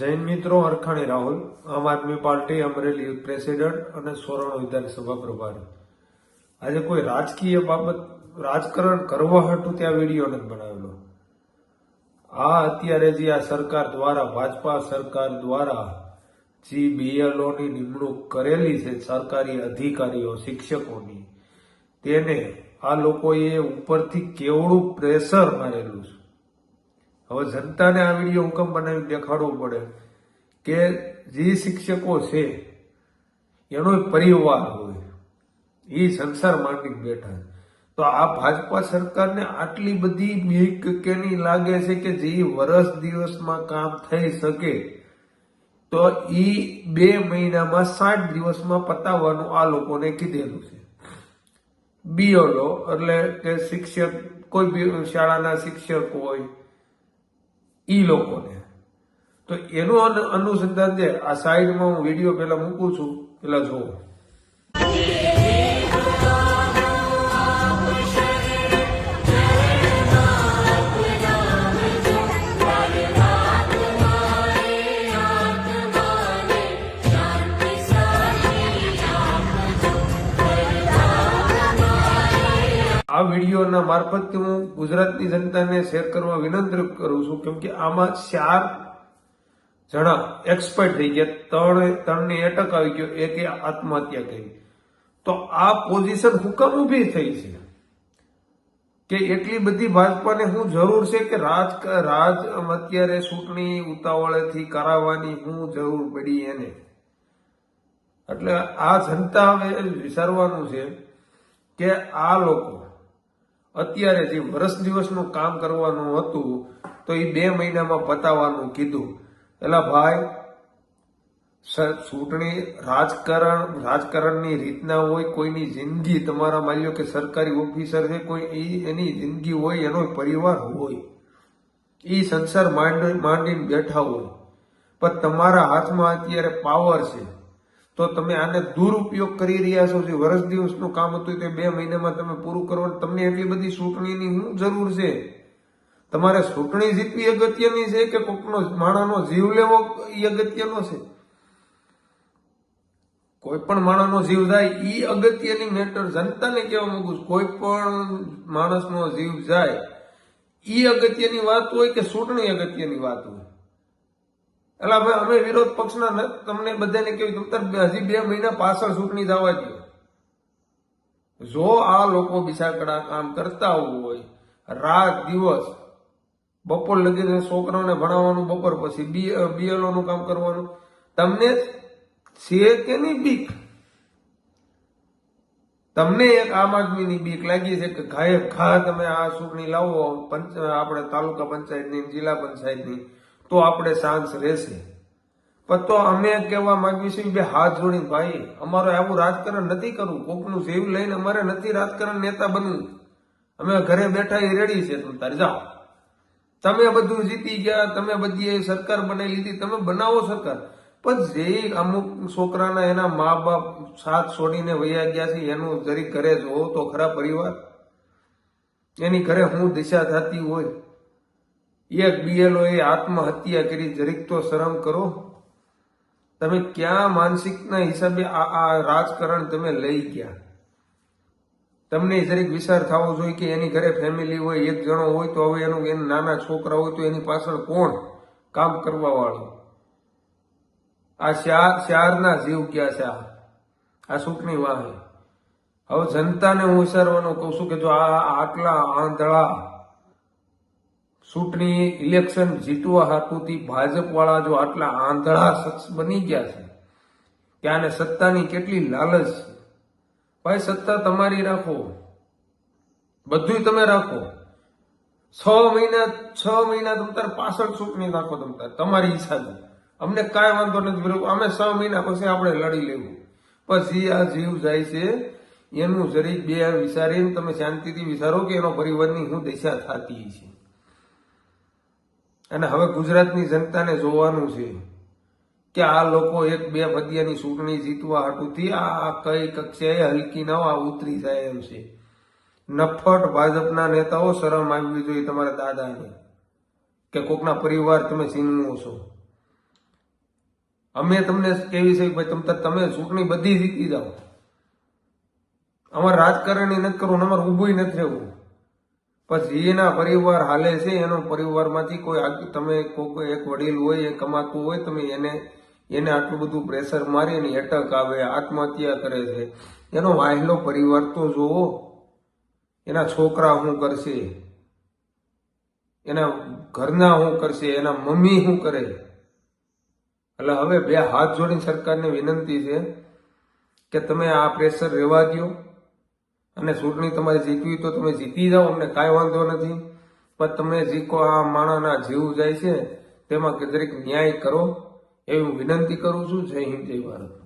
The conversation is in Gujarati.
જૈન મિત્રો હરખાણી રાહુલ, આમ આદમી પાર્ટી અમરેલી યુથ પ્રેસિડેન્ટ અને સોરણ વિધાનસભા પ્રભારી. આજે કોઈ રાજકીય બાબત રાજકારણ કરવા હતું ત્યાં વિડીયો નથી બનાવેલો. આ અત્યારે જે આ સરકાર દ્વારા ભાજપા સરકાર દ્વારા જે બીએલઓની નિમણૂક કરેલી છે સરકારી અધિકારીઓ શિક્ષકોની, તેને આ લોકોએ ઉપરથી કેવડું પ્રેશર મારેલું છે. હવે જનતાને આ વિડીયો હુકમ બનાવી દેખાડવું પડે કે જે શિક્ષકો છે એનો પરિવાર હોય, એ સંસાર માંડીને બેઠા. તો આ ભાજપા સરકારને આટલી બધી બીક કેની લાગે છે કે જે વર્ષ દિવસમાં કામ થઈ શકે તો એ 2 મહિનામાં 60 દિવસમાં પતાવવાનું આ લોકોને કીધેલું છે. બીએલઓ એટલે કે શિક્ષક, કોઈ બી શાળાના શિક્ષક હોય ઈ લોકોને. તો એનું અનુસંધાન છે. આ સાઈડમાં હું વિડીયો પેલા મૂકું છું, પેલા જોવો. આ વિડીયોના મારફતથી હું ગુજરાતની જનતાને શેર કરવા વિનંતી કરું છું, કેમ કે આમાં 4 જણા એક્સપર્ટ થઈ ગયા, 3 એટક આવી ગયો, એકે આત્મહત્યા કરી. તો આ પોઝિશન હુકમ ઊભી થઈ છે કે એટલી બધી ભાજપાને શું જરૂર છે કે રાજ અત્યારે ચૂંટણી ઉતાવળેથી કરાવવાની શું જરૂર પડી એને. એટલે આ જનતા હવે વિચારવાનું છે કે આ લોકો અત્યારે જે વર્ષ દિવસનું કામ કરવાનું હતું તો એ 2 મહિનામાં પતાવવાનું કીધું. એટલે ભાઈ, ચૂંટણી રાજકારણની રીતના હોય. કોઈની જિંદગી, તમારા માની લો કે સરકારી ઓફિસર છે, કોઈ એની જિંદગી હોય, એનો પરિવાર હોય, એ સંસાર માંડીને બેઠા હોય, પણ તમારા હાથમાં અત્યારે પાવર છે તો તમે આને દુરુપયોગ કરી રહ્યા છો. જે વર્ષ દિવસનું કામ હતું તે 2 મહિનામાં તમે પૂરું કરવાનું. તમને એટલી બધી ચૂંટણીની શું જરૂર છે? તમારે ચૂંટણી જીતવી અગત્યની છે કે કોઈનો માણસનો જીવ લેવો એ અગત્યનો છે? કોઈ પણ માણસનો જીવ જાય એ અગત્યની મેટર. જનતાને કહેવા માંગુ છું, કોઈ પણ માણસનો જીવ જાય એ અગત્યની વાત હોય કે ચૂંટણી અગત્યની વાત હોય? એટલે ભાઈ, અમે વિરોધ પક્ષના તમને બધાને કેવી, તમે હજી 2 મહિના પાછળ ચૂંટણી જવા દો. જો આ લોકો બિસાકડા કામ કરતા હોય, રાત દિવસ બપોર લગીને છોકરાઓને ભણાવવાનું, બપોર પછી બીએલઓ નું કામ કરવાનું, તમને છે કે નહીં બીક? તમને એક આમ આદમીની બીક લાગી છે કે ઘાએ ઘા તમે આ ચૂંટણી લાવો આપણે તાલુકા પંચાયતની, જિલ્લા પંચાયતની, તો આપણે ચાન્સ રહેશે. પણ તો અમે કહેવા માંગીએ છીએ બે હાથ જોડીને, ભાઈ, અમારે આવું રાજકારણ નથી કરવું. કોકનું જીવ લઈને અમારે નથી રાજકારણ નેતા બનવું. અમે ઘરે બેઠા એ રેડી છે. તમે તારે જાઓ, તમે બધું જીતી ગયા, તમે બધી સરકાર બનાવી લીધી, તમે બનાવો સરકાર. પણ જે અમુક છોકરાના એના મા બાપ સાથ છોડીને વયા ગયા છે, એનું જરીક ઘરે જોવો તો ખરા પરિવાર. એની ઘરે હું દિશા થતી હોય. એક બીએલઓ એ આત્મહત્યા કરી, જરીક તો શરમ કરો. તમે ક્યાં માનસિકના હિસાબે આ રાજકારણ તમે લઈ ગયા? તમને જરીક વિચાર થવો જોઈએ કે એની ઘરે ફેમિલી હોય, એક જણો હોય તો હવે એના નાના છોકરા હોય તો એની પાછળ કોણ કામ કરવા વાળું? આ 4 જીવ ગયા છે આ ચૂંટણી વાહે. હવે જનતાને હું વિચારવાનું કહું છું કે જો આટલા આંધળા ચૂંટણી ઇલેક્શન જીતવા હાટુથી ભાજપ વાળા જો આટલા આંધળા શખ્સ બની ગયા છે કે આને સત્તાની કેટલી લાલચ છે. ભાઈ, સત્તા તમારી રાખો, બધું તમે રાખો. 6 મહિના તમ પાછળ ચૂંટણી રાખો, તમારી ઈચ્છા છે. અમને કાંઈ વાંધો નથી. અમે 6 મહિના પછી આપણે લડી લેવું. પછી આ જીવ જાય છે એનું જરીક બે વિચારીને તમે શાંતિથી વિચારો કે એનો પરિવારની શું દિશા થતી છે. અને હવે ગુજરાતની જનતાને જોવાનું છે કે આ લોકો 1-2 ફદિયાની ચૂંટણી જીતવા હાટુથી આ કઈ કક્ષાએ હલકી નવા ઉતરી જાય એમ છે. નફટ ભાજપના નેતાઓ, શરમ આવવી જોઈએ તમારા દાદાને કે કોકના પરિવાર તમે છીનવો છો. અમે તમને કેવી છે કે ભાઈ તમે ચૂંટણી બધી જીતી જાઓ. અમારે રાજકારણ નથી કરવું, અમારે ઊભું નથી રહેવું. પછી એના પરિવાર હાલે છે, એનો પરિવારમાંથી કોઈ તમે કોઈ એક વડીલ હોય, એ કમાતું હોય, તમે એને આટલું બધું પ્રેશર મારી અને એટક આવે, આત્મહત્યા કરે છે. એનો વાહેલો પરિવાર તો જોવો, એના છોકરા શું કરશે, એના ઘરના શું કરશે, એના મમ્મી શું કરે. એટલે હવે બે હાથ જોડીને સરકારને વિનંતી છે કે તમે આ પ્રેશર રહેવા દો અને ચૂંટણી તમારે જીતવી તો તમે જીતી જાઓ, અમને કાંઈ વાંધો નથી. પણ તમે જીકો આ માણસના જીવ જાય છે તેમાં દરેક ન્યાય કરો એવી હું વિનંતી કરું છું. જય હિન્દ, જય ભારત.